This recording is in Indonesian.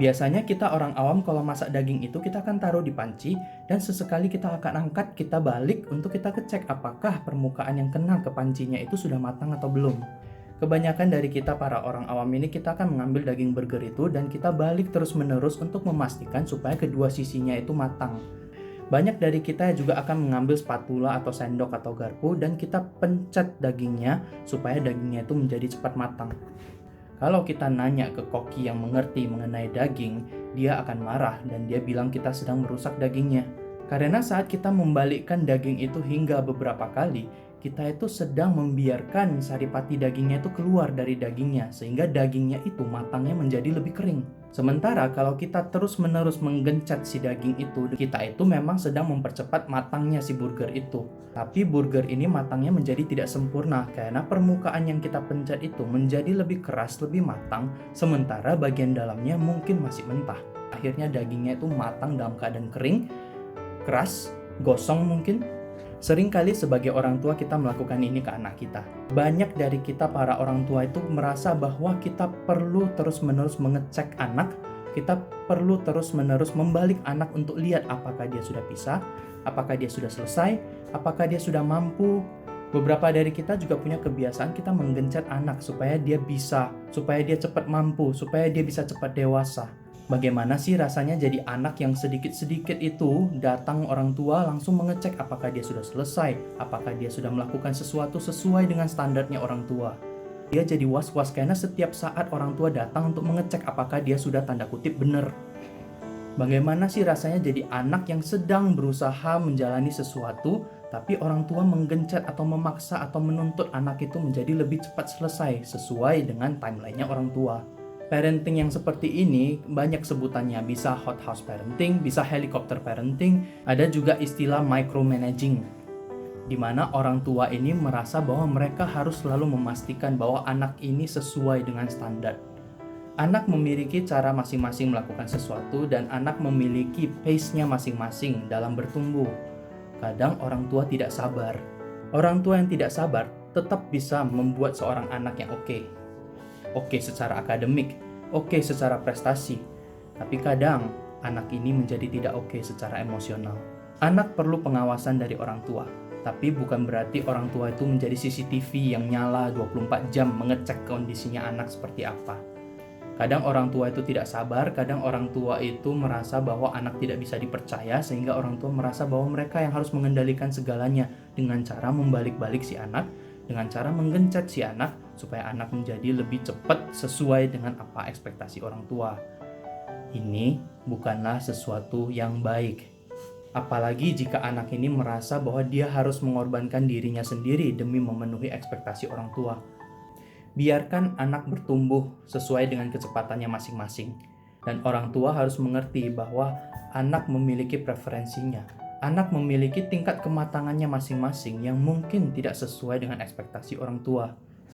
Biasanya kita orang awam kalau masak daging itu kita akan taruh di panci dan sesekali kita akan angkat, kita balik untuk kita cek apakah permukaan yang kena ke pancinya itu sudah matang atau belum. Kebanyakan dari kita para orang awam ini kita akan mengambil daging burger itu dan kita balik terus-menerus untuk memastikan supaya kedua sisinya itu matang. Banyak dari kita juga akan mengambil spatula atau sendok atau garpu dan kita pencet dagingnya supaya dagingnya itu menjadi cepat matang. Kalau kita nanya ke koki yang mengerti mengenai daging, dia akan marah dan dia bilang kita sedang merusak dagingnya. Karena saat kita membalikkan daging itu hingga beberapa kali, kita itu sedang membiarkan saripati dagingnya itu keluar dari dagingnya, sehingga dagingnya itu matangnya menjadi lebih kering. Sementara kalau kita terus-menerus menggencet si daging itu, kita itu memang sedang mempercepat matangnya si burger itu. Tapi burger ini matangnya menjadi tidak sempurna karena permukaan yang kita pencet itu menjadi lebih keras, lebih matang, sementara bagian dalamnya mungkin masih mentah. Akhirnya dagingnya itu matang dalam keadaan kering, keras, gosong mungkin. Seringkali sebagai orang tua kita melakukan ini ke anak kita. Banyak dari kita para orang tua itu merasa bahwa kita perlu terus-menerus mengecek anak, kita perlu terus-menerus membalik anak untuk lihat apakah dia sudah bisa, apakah dia sudah selesai, apakah dia sudah mampu. Beberapa dari kita juga punya kebiasaan kita menggencet anak supaya dia bisa, supaya dia cepat mampu, supaya dia bisa cepat dewasa. Bagaimana sih rasanya jadi anak yang sedikit-sedikit itu datang orang tua langsung mengecek apakah dia sudah selesai, apakah dia sudah melakukan sesuatu sesuai dengan standarnya orang tua. Dia jadi was-was karena setiap saat orang tua datang untuk mengecek apakah dia sudah tanda kutip benar. Bagaimana sih rasanya jadi anak yang sedang berusaha menjalani sesuatu, tapi orang tua menggencet atau memaksa atau menuntut anak itu menjadi lebih cepat selesai sesuai dengan timelinenya orang tua. Parenting yang seperti ini banyak sebutannya, bisa hothouse parenting, bisa helicopter parenting, ada juga istilah micromanaging, di mana orang tua ini merasa bahwa mereka harus selalu memastikan bahwa anak ini sesuai dengan standar. Anak memiliki cara masing-masing melakukan sesuatu dan anak memiliki pace-nya masing-masing dalam bertumbuh. Kadang orang tua tidak sabar. Orang tua yang tidak sabar tetap bisa membuat seorang anak yang oke secara akademik, oke secara prestasi, tapi kadang anak ini menjadi tidak oke secara emosional. Anak perlu pengawasan dari orang tua, tapi bukan berarti orang tua itu menjadi CCTV yang nyala 24 jam mengecek kondisinya anak seperti apa. Kadang orang tua itu tidak sabar, kadang orang tua itu merasa bahwa anak tidak bisa dipercaya, sehingga orang tua merasa bahwa mereka yang harus mengendalikan segalanya dengan cara membalik-balik si anak, dengan cara menggencet si anak supaya anak menjadi lebih cepat sesuai dengan apa ekspektasi orang tua. Ini bukanlah sesuatu yang baik. Apalagi jika anak ini merasa bahwa dia harus mengorbankan dirinya sendiri demi memenuhi ekspektasi orang tua. Biarkan anak bertumbuh sesuai dengan kecepatannya masing-masing. Dan orang tua harus mengerti bahwa anak memiliki preferensinya. Anak memiliki tingkat kematangannya masing-masing yang mungkin tidak sesuai dengan ekspektasi orang tua.